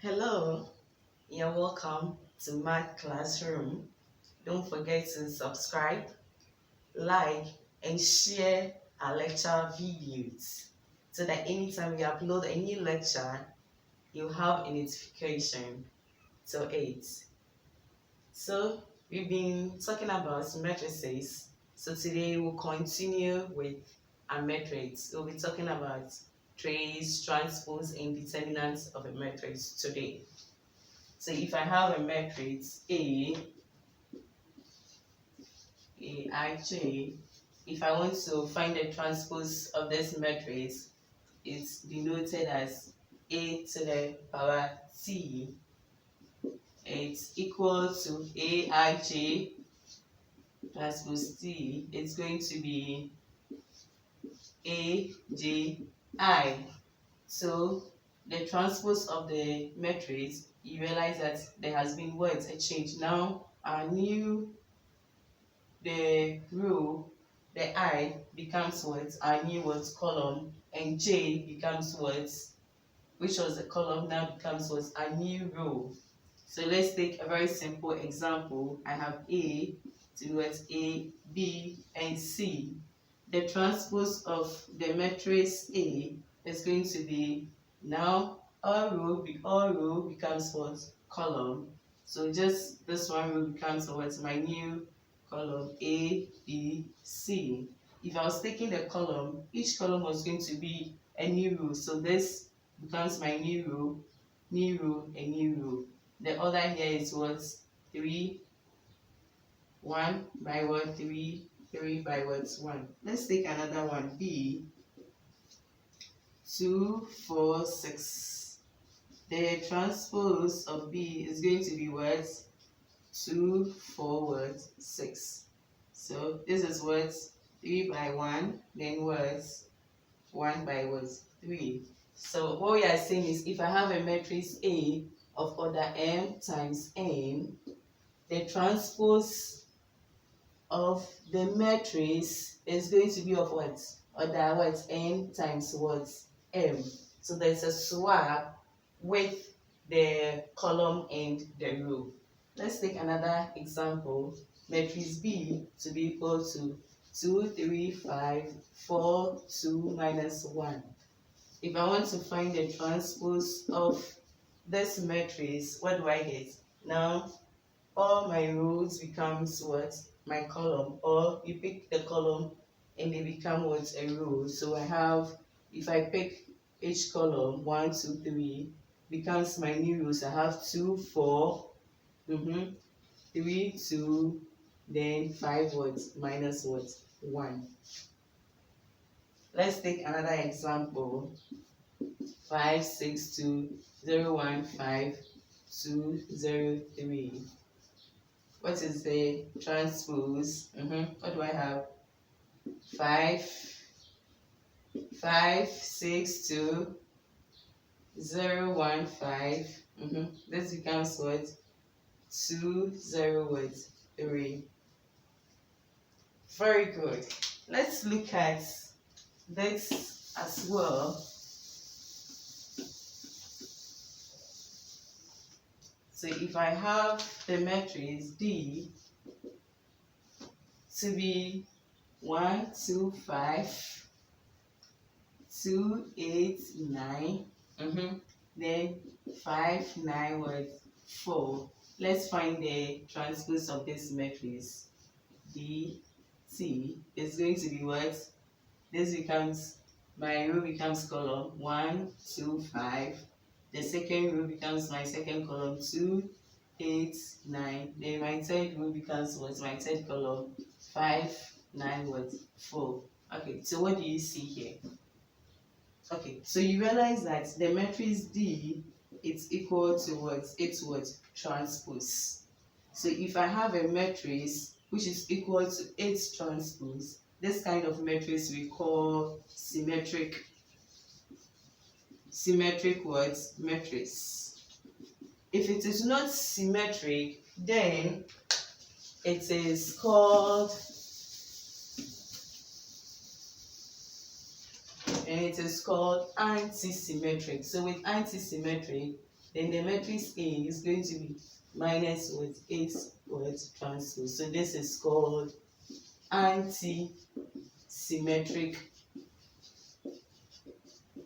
Hello, you're welcome to my classroom. Don't forget to subscribe, like, and share our lecture videos so that anytime we upload a new lecture, you have a notification to it. So, we've been talking about matrices. So, today we'll continue with our matrix. We'll be talking about trace, transpose, and determinants of a matrix today. So if I have a matrix Aij, if I want to find the transpose of this matrix, it's denoted as A to the power T. It's equal to Aij transpose T. It's going to be Aj. So the transpose of the matrix, you realize that there has been what? A change. Now our new, the row, the I becomes what? Our new what? Column. And J becomes what? Which was the column now becomes what? Our new row. So let's take a very simple example. I have A to what? A, B, and C. The transpose of the matrix A is going to be, now all row becomes what? Column. So just this one row becomes what? My new column A, B, C. If I was taking the column, each column was going to be a new row. So this becomes my new row, and new row. The other here is what? 3, 1 by what? 3, 3 by what? 1. Let's take another one. B, 2, 4, 6. The transpose of B is going to be what? 2, 4, what? 6. So this is what? 3 by 1, then what? 1 by what? 3. So what we are saying is, if I have a matrix A of order m times n, the transpose of the matrix is going to be of what? Order what? N times what? M. So there's a swap with the column and the row. Let's take another example. Matrix B to be equal to 2, 3, 5, 4, 2, minus 1. If I want to find the transpose of this matrix, what do I get? Now, all my rows becomes what? My column. Or you pick the column and they become what? A row. So I have, if I pick each column, 1, 2, 3, becomes my new rows. I have 2, 4, 3, 2, then 5 what? Minus what? 1. Let's take another example. 5, 6, 2, 0, 1, 5, 2, 0, 3. What is the transpose? What do I have? 5, 5, 6, 2, 0, 1, 5. This becomes what? 2, 0, what? 3. Very good. Let's look at this as well. So if I have the matrix D to be 1, 2, 5, 2, 8, 9, then 5, 9, what? 4. Let's find the transpose of this matrix. D, T is going to be what? This becomes, my row becomes column 1, 2, 5. The second row becomes my second column 2, 8, 9. Then my third row becomes what? My third column 5, 9, what? 4. Okay, so what do you see here? Okay, so you realize that the matrix D is equal to what? It's what? Transpose. So if I have a matrix which is equal to its transpose, this kind of matrix we call symmetric. Symmetric what? Matrix. If it is not symmetric, then it is called, anti-symmetric. So with anti-symmetric, then the matrix A is going to be minus what 8 what transpose. So this is called anti-symmetric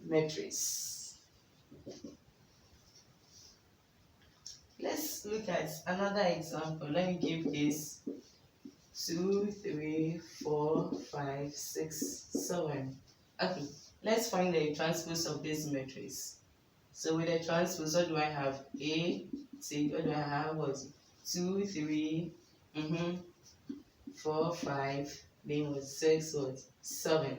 matrix. Let's look at another example. Let me give this 2, 3, 4, 5, 6, 7. Okay, let's find the transpose of this matrix. So with the transpose, what do I have? A, C, what do I have? What? 2, 3, 4, 5, then what? 6, what? 7.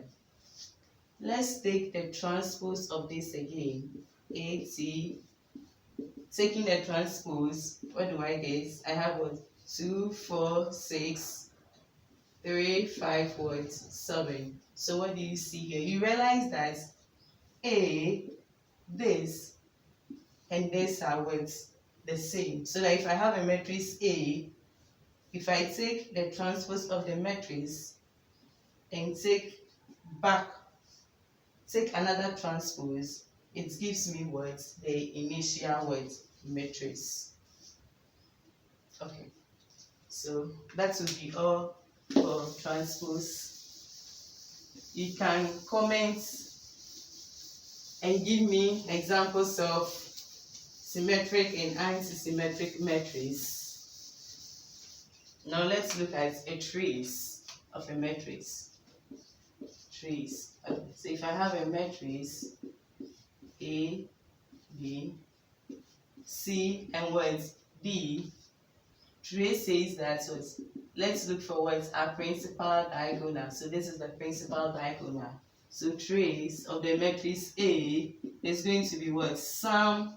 Let's take the transpose of this again. A, T. Taking the transpose, what do I get? I have what? 2, 4, 6, 3, 5, what? 7. So what do you see here? You realize that A, this, and this are what? The same. So that if I have a matrix A, if I take the transpose of the matrix and take another transpose, it gives me what? The initial what? Matrix. Okay. So that would be all for transpose. You can comment and give me examples of symmetric and anti-symmetric matrix. Now let's look at a trace of a matrix. Trace. Okay. So if I have a matrix A, B, C, and what? D, trace says that what? Let's look for what? Our principal diagonal. So this is the principal diagonal. So trace of the matrix A is going to be what? Sum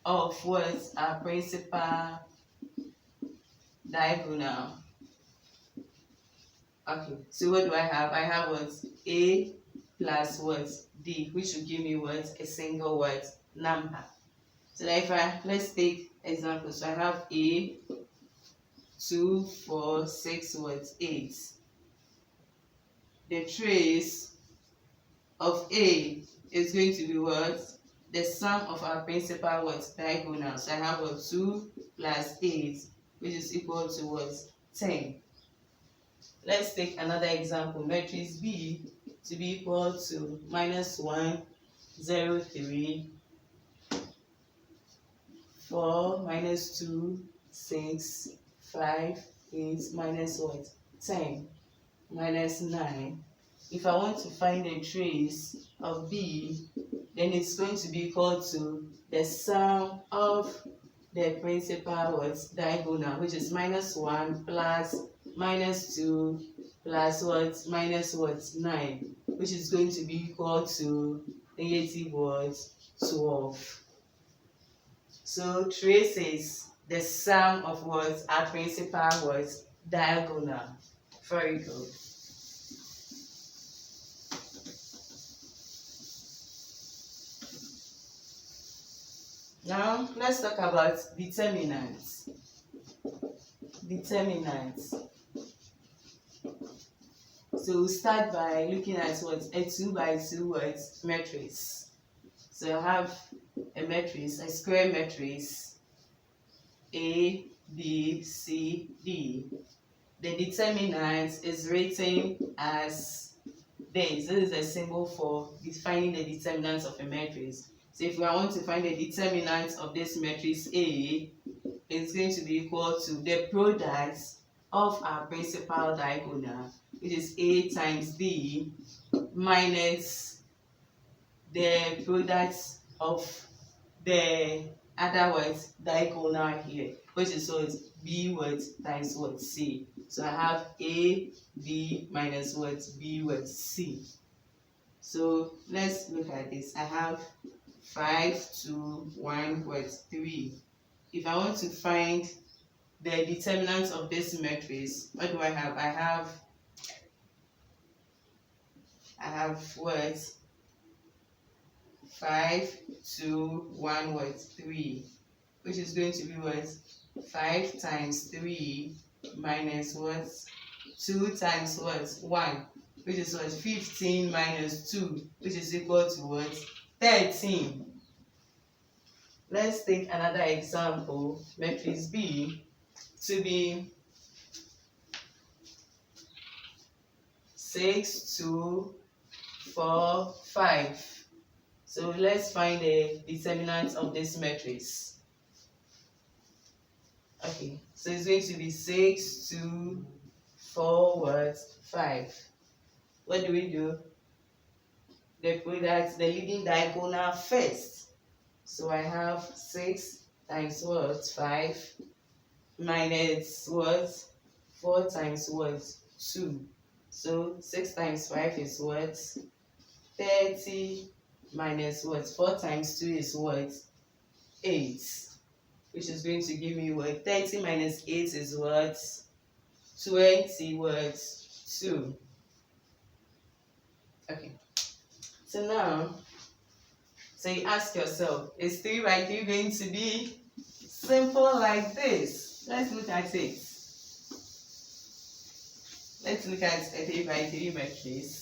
of what? Our principal diagonal. Okay, so what do I have? I have what? A plus what? D, which will give me what? A single what? Number. So if let's take example. So I have A, 2, 4, 6, what? 8. The trace of A is going to be what? The sum of our principal what? Diagonal. So I have what? 2 plus 8, which is equal to what? 10. Let's take another example. Matrix B to be equal to minus 1, 0, 3, 4, minus 2, 6, 5, 8, minus what? 10, minus 9. If I want to find the trace of B, then it's going to be equal to the sum of the principal what? Diagonal, which is minus 1 plus minus 2 plus what? Minus what? 9, which is going to be equal to negative what? 12. So trace is the sum of what? Our principal what? Diagonal. Very good. Now let's talk about determinants. Determinants. So we'll start by looking at what? A 2 by 2 what? Matrix. So I have a matrix, a square matrix, A, B, C, D. The determinant is written as this. This is a symbol for defining the determinants of a matrix. So if we want to find the determinant of this matrix A, it's going to be equal to the product of our principal diagonal, which is A times D, minus the product of the other what? Diagonal here, which is what? B what? Times what? C. So I have A, B minus what? B what? C. So let's look at this. I have 5, 2, 1 what? 3. If I want to find the determinant of this matrix, what do I have? I have what? 5, 2, 1 what? 3, which is going to be what? 5 times 3 minus what? 2 times what? 1, which is what? 15 minus 2, which is equal to what? 13. Let's take another example, matrix B, to be 6, 2, 4, 5. So let's find the determinant of this matrix. Okay, so it's going to be 6, 2, 4, 5. What do? The product, the leading diagonal first. So I have 6 times what? 5 minus what? 4 times what? 2. So 6 times 5 is what? 30 minus what? 4 times 2 is what? 8. Which is going to give me what? 30 minus 8 is what? 20 what? 2. Okay. So now, so you ask yourself, is 3 by 3 going to be simple like this? Let's look at it. Let's look at a 3 by 3 matrix.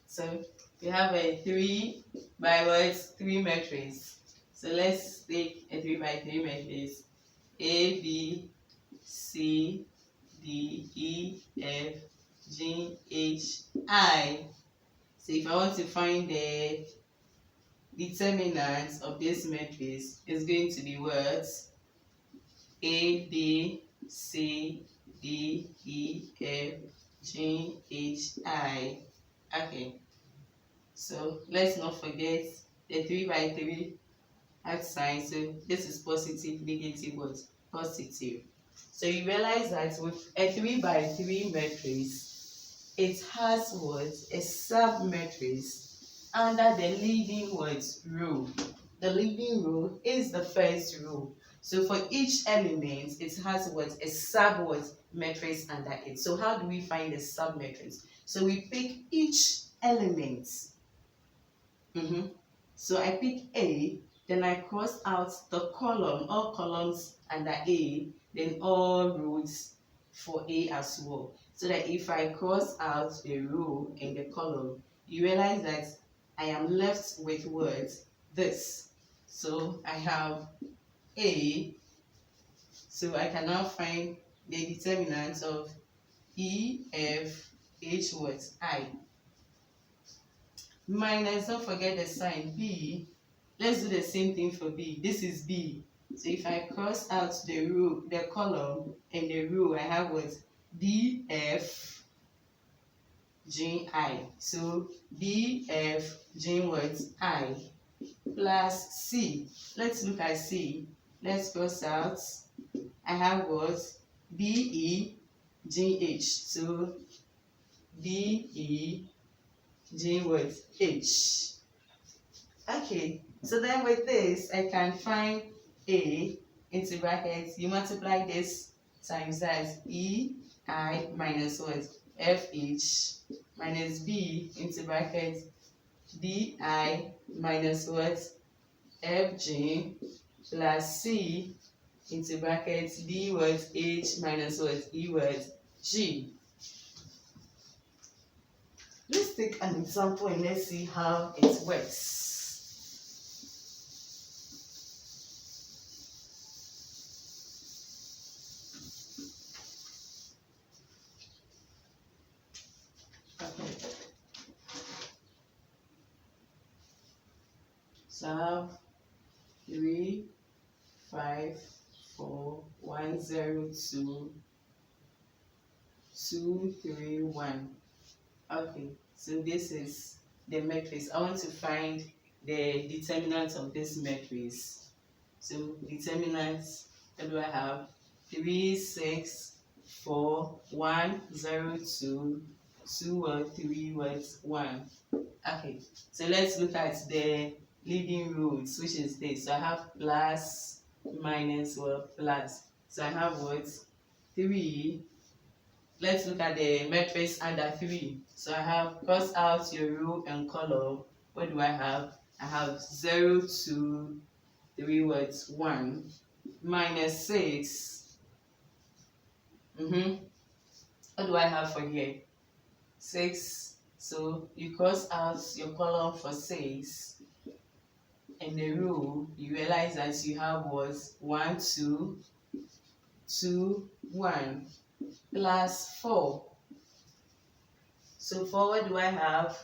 So we have a 3 by 3 matrix. So let's take a 3 by 3 matrix. A, B, C, D, E, F, G, H, I. So if I want to find the determinants of this matrix, it's going to be what? A, B, C, D, E, F, G, H, I. Okay. So let's not forget the 3 by 3 at sign. So this is positive, negative, what? Positive. So you realize that with a 3 by 3 matrix, it has what? A sub-matrix under the leading what? Row. The leading row is the first row. So for each element, it has what? A sub what? Matrix under it. So how do we find the sub-matrix? So we pick each element. So I pick A, then I cross out the column, all columns under A, then all rows for A as well. So that if I cross out the row and the column, you realize that I am left with what? This. So I have A, so I can now find the determinant of E, F, H, what? I. Minus, don't forget the sign B. Let's do the same thing for B. This is B. So if I cross out the row, the column and the row, I have what? D, F, G, I. So D, F, G, what? I. Plus C. Let's look at C. Let's cross out. I have what? B, E, G, H. So B, E, G, what? H. Okay, so then with this, I can find A into brackets. You multiply this times that E, I minus what? F, H minus B into brackets. D, I minus what? F, G plus C into brackets. D, what? H minus what? E, what? G. Let's take an example and let's see how it works. So I have 3, 5, 4, 1, 0, 2, 2, 3, 1. Okay, so this is the matrix. I want to find the determinant of this matrix. So determinants, what do I have? 3, 6, 4, 1, 0, 2, 2, 3, 1. Okay, so let's look at the leading rows, which is this. So I have plus, minus, plus. So I have what? 3. Let's look at the matrix under 3. So I have cross out your row and column. What do I have? I have 0, 2, 3, 1, minus 6. What do I have for here? 6 So you cross out your column for 6, and the row, you realize that you have was 1, 2, 2, 1 plus 4. So 4, what do I have?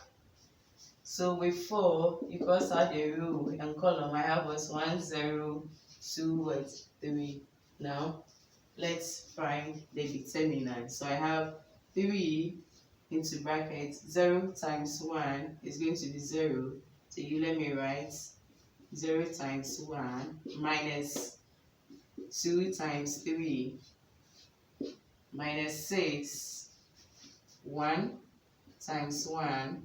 So with 4, you cross out the row and column. I have was 1, 0, 2, what? 3. Now let's find the determinant. So I have 3 into bracket 0 times 1 is going to be 0. So you let me write 0 times 1 minus 2 times 3 minus 6. 1 times 1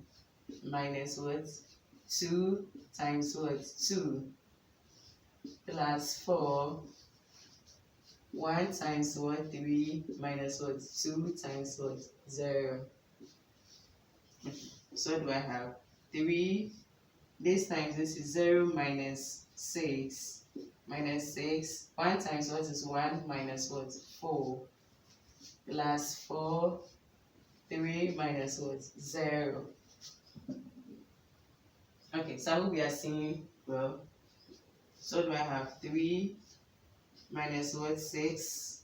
minus what? 2 times what? 2 plus 4. 1 times what? 3 minus what? 2 times what? 0. So what do I have? 3. This times this is 0 minus 6. Minus 6. 1 times what is 1 minus what? 4. Plus 4. 3 minus what? 0. Okay, so I hope we are seeing well. So what do I have? 3 minus what? 6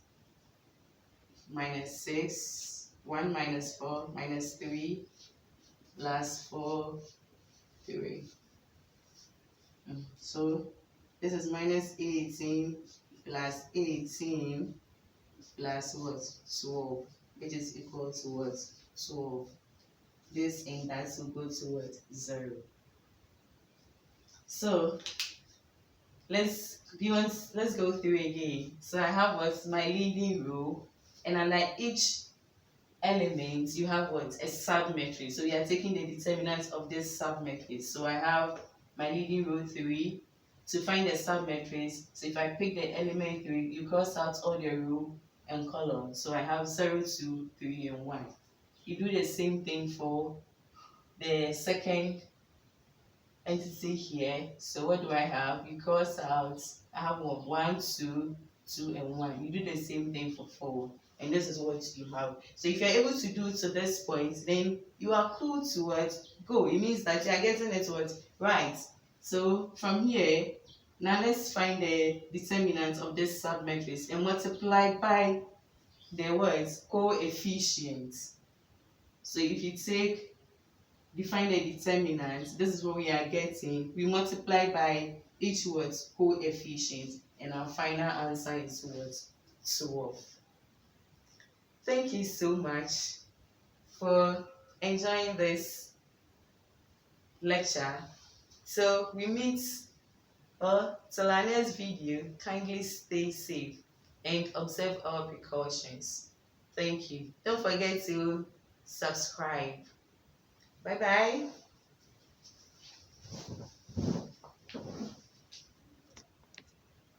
minus 6. 1 minus 4 minus 3 plus 4, 3. So this is minus 18 plus 18 plus what? 12, which is equal to what? 12. This and that will go to what? 0. So let's go through again. So I have what's my leading row, and under each element you have what? A submatrix. So we are taking the determinants of this submatrix. So I have my leading row 3. To find the submatrix, so if I pick the element 3, you cross out all the row and column. So I have 0, 2, 3, and 1. You do the same thing for the second entity here. So what do I have? You cross out, I have 1, 2, 2, and 1. You do the same thing for 4. And this is what you have. So if you're able to do to this point, then you are cool to what? Go. It means that you are getting it what? Right. So from here, now let's find the determinant of this submatrix and multiply by the words coefficient. So if you define the determinant, this is what we are getting. We multiply by each word coefficient, and our final answer is what? 12. Thank you so much for enjoying this lecture. So we meet till our next video. Kindly stay safe and observe our precautions. Thank you. Don't forget to subscribe. Bye bye.